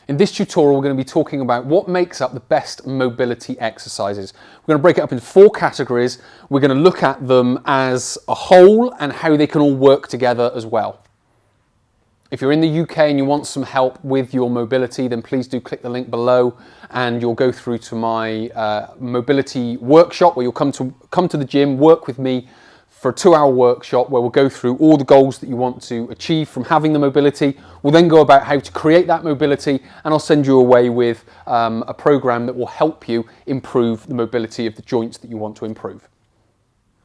In this tutorial, we're going to be talking about what makes up the best mobility exercises. We're going to break it up into 4 categories. We're going to look at them as a whole and how they can all work together as well. If you're in the UK and you want some help with your mobility, then please do click the link below and you'll go through to my mobility workshop where you'll come to the gym, work with me for a 2-hour workshop where we'll go through all the goals that you want to achieve from having the mobility. We'll then go about how to create that mobility, and I'll send you away with a program that will help you improve the mobility of the joints that you want to improve.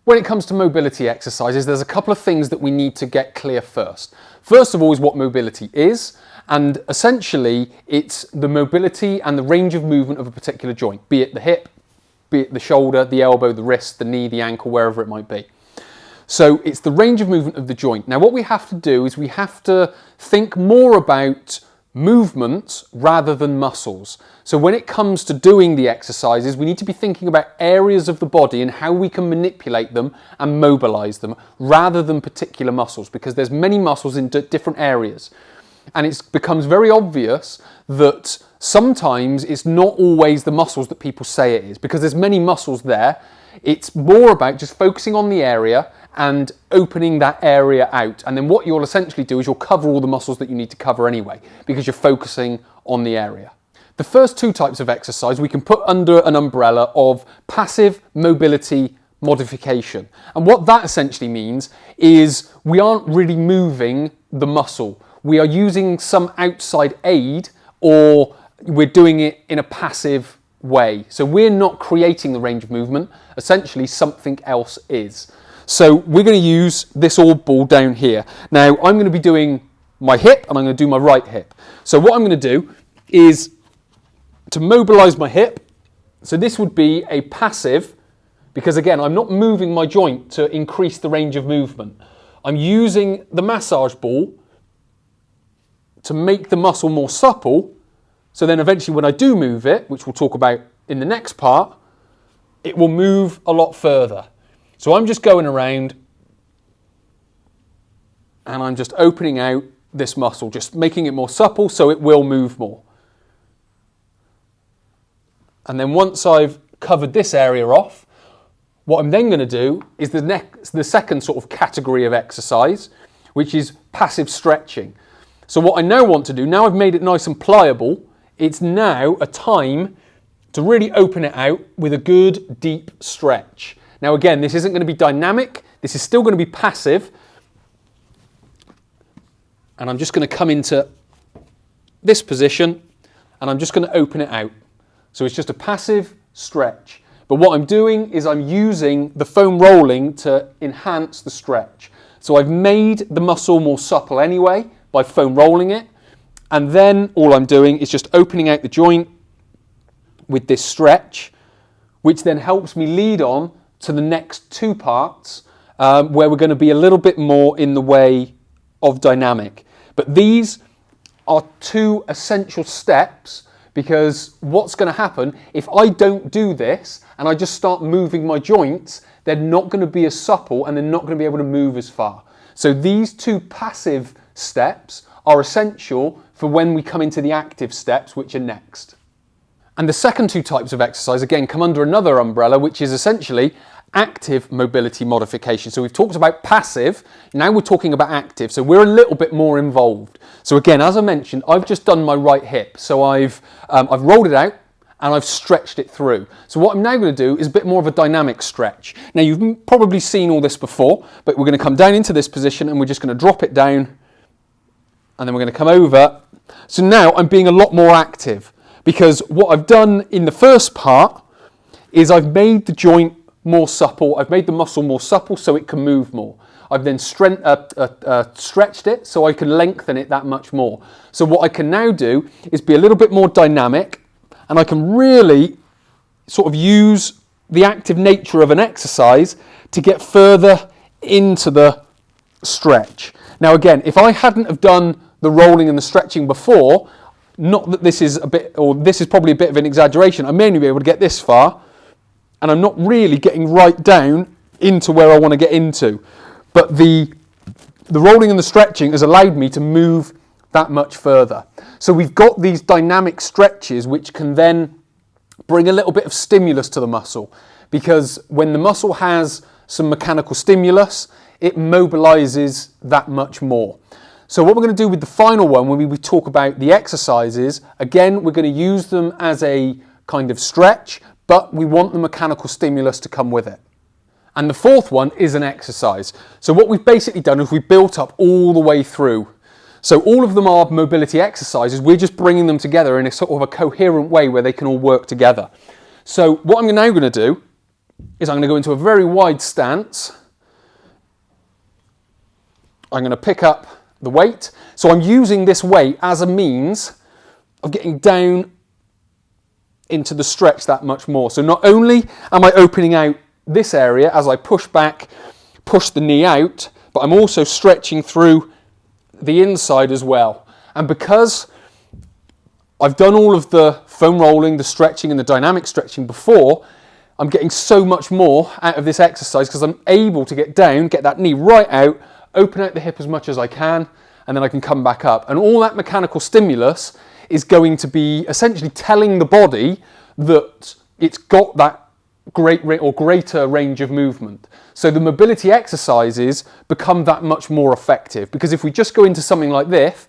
When it comes to mobility exercises, there's a couple of things that we need to get clear first. First of all is what mobility is, and essentially it's the mobility and the range of movement of a particular joint, be it the hip, be it the shoulder, the elbow, the wrist, the knee, the ankle, wherever it might be. So it's the range of movement of the joint. Now what we have to do is we have to think more about movements rather than muscles. So when it comes to doing the exercises, we need to be thinking about areas of the body and how we can manipulate them and mobilize them rather than particular muscles, because there's many muscles in different areas. And it becomes very obvious that sometimes it's not always the muscles that people say it is, because there's many muscles there. It's more about just focusing on the area and opening that area out. And then what you'll essentially do is you'll cover all the muscles that you need to cover anyway, because you're focusing on the area. The first 2 types of exercise we can put under an umbrella of passive mobility modification. And what that essentially means is we aren't really moving the muscle. We are using some outside aid, or we're doing it in a passive way. So we're not creating the range of movement, essentially something else is. So we're going to use this old ball down here. Now I'm going to be doing my hip and I'm going to do my right hip. So what I'm going to do is to mobilize my hip. So this would be a passive, because again, I'm not moving my joint to increase the range of movement. I'm using the massage ball to make the muscle more supple. So then eventually when I do move it, which we'll talk about in the next part, it will move a lot further. So I'm just going around and I'm just opening out this muscle, just making it more supple so it will move more. And then once I've covered this area off, what I'm then going to do is the second sort of category of exercise, which is passive stretching. So what I now want to do, now I've made it nice and pliable, it's now a time to really open it out with a good deep stretch. Now again, this isn't going to be dynamic, this is still going to be passive. And I'm just going to come into this position and I'm just going to open it out. So it's just a passive stretch. But what I'm doing is I'm using the foam rolling to enhance the stretch. So I've made the muscle more supple anyway by foam rolling it. And then all I'm doing is just opening out the joint with this stretch, which then helps me lead on to the next 2 parts where we're going to be a little bit more in the way of dynamic. But these are 2 essential steps, because what's going to happen if I don't do this and I just start moving my joints, they're not going to be as supple and they're not going to be able to move as far. So these 2 passive steps are essential for when we come into the active steps, which are next. And the second 2 types of exercise, again, come under another umbrella, which is essentially active mobility modification. So we've talked about passive, now we're talking about active. So we're a little bit more involved. So again, as I mentioned, I've just done my right hip. So I've rolled it out and I've stretched it through. So what I'm now going to do is a bit more of a dynamic stretch. Now you've probably seen all this before, but we're going to come down into this position and we're just going to drop it down and then we're going to come over. So now I'm being a lot more active, because what I've done in the first part is I've made the joint more supple, I've made the muscle more supple so it can move more. I've then stretched it so I can lengthen it that much more. So what I can now do is be a little bit more dynamic, and I can really sort of use the active nature of an exercise to get further into the stretch. Now again, if I hadn't have done the rolling and the stretching before, not that this is a bit, or this is probably a bit of an exaggeration, I may only be able to get this far, and I'm not really getting right down into where I want to get into. But the rolling and the stretching has allowed me to move that much further. So we've got these dynamic stretches which can then bring a little bit of stimulus to the muscle, because when the muscle has some mechanical stimulus, it mobilizes that much more. So what we're going to do with the final one, when we talk about the exercises, again, we're going to use them as a kind of stretch, but we want the mechanical stimulus to come with it. And the fourth one is an exercise. So what we've basically done is we've built up all the way through. So all of them are mobility exercises. We're just bringing them together in a sort of a coherent way where they can all work together. So what I'm now going to do is I'm going to go into a very wide stance. I'm going to pick up the weight. So I'm using this weight as a means of getting down into the stretch that much more. So not only am I opening out this area as I push back, push the knee out, but I'm also stretching through the inside as well. And because I've done all of the foam rolling, the stretching and the dynamic stretching before, I'm getting so much more out of this exercise because I'm able to get down, get that knee right out, open out the hip as much as I can, and then I can come back up. And all that mechanical stimulus is going to be essentially telling the body that it's got that greater range of movement. So the mobility exercises become that much more effective, because if we just go into something like this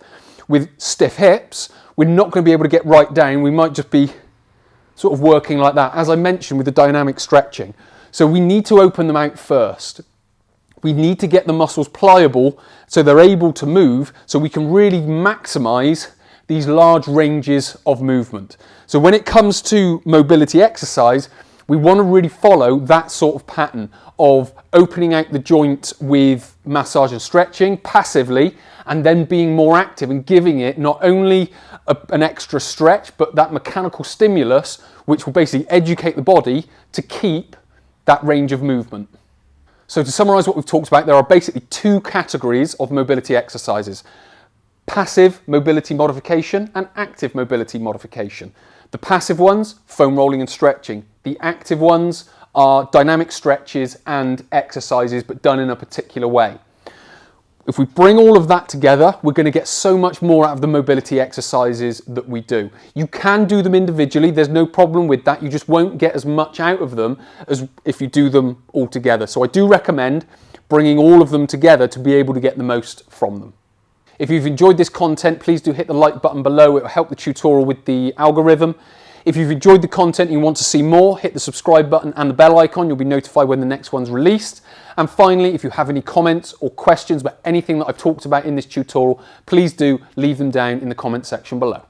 with stiff hips, we're not going to be able to get right down. We might just be sort of working like that, as I mentioned with the dynamic stretching. So we need to open them out first. We need to get the muscles pliable so they're able to move, so we can really maximize these large ranges of movement. So when it comes to mobility exercise, we want to really follow that sort of pattern of opening out the joint with massage and stretching passively, and then being more active and giving it not only an extra stretch, but that mechanical stimulus, which will basically educate the body to keep that range of movement. So to summarize what we've talked about, there are basically two categories of mobility exercises: passive mobility modification and active mobility modification. The passive ones, foam rolling and stretching. The active ones are dynamic stretches and exercises, but done in a particular way. If we bring all of that together, we're going to get so much more out of the mobility exercises that we do. You can do them individually, there's no problem with that. You just won't get as much out of them as if you do them all together. So I do recommend bringing all of them together to be able to get the most from them. If you've enjoyed this content, please do hit the like button below. It will help the tutorial with the algorithm. If you've enjoyed the content and you want to see more, hit the subscribe button and the bell icon. You'll be notified when the next one's released. And finally, if you have any comments or questions about anything that I've talked about in this tutorial, please do leave them down in the comment section below.